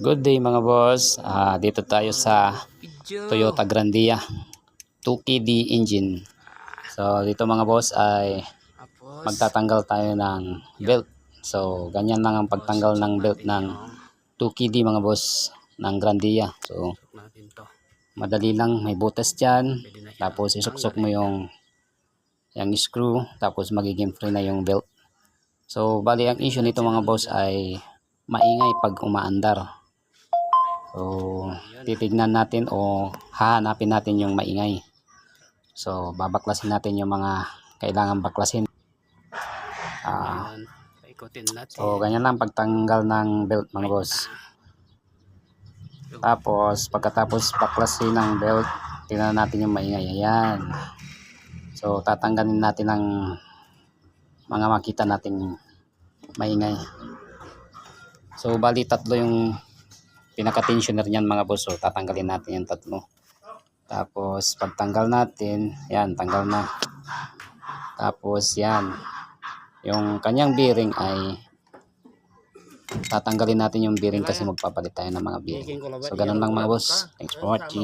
Good day mga boss. Dito tayo sa Toyota Grandia 2KD engine. So dito mga boss ay magtatanggal tayo ng belt. So ganyan lang ang pagtanggal ng belt ng 2KD mga boss ng Grandia. So madali lang, may butas dyan. Tapos isuksok mo yung screw. Tapos magiging free na yung belt. So bali ang issue nito mga boss ay maingay pag umaandar. So, titignan natin o hahanapin natin yung maingay. So, babaklasin natin yung mga kailangan baklasin. So, ganyan lang pagtanggal ng belt mga boss. Tapos, pagkatapos baklasin ng belt, tingnan natin yung maingay. Ayan. So, tatanggalin natin ang mga makita nating maingay. So, bali tatlo yung pinaka-tensioner niyan mga boss. So tatanggalin natin yung tatlo. Tapos pagtanggal natin, yan, tanggal na. Tapos yan, yung kanyang bearing ay tatanggalin natin yung bearing kasi magpapalit tayo ng mga bearing. So ganun lang mga boss. Thanks for watching.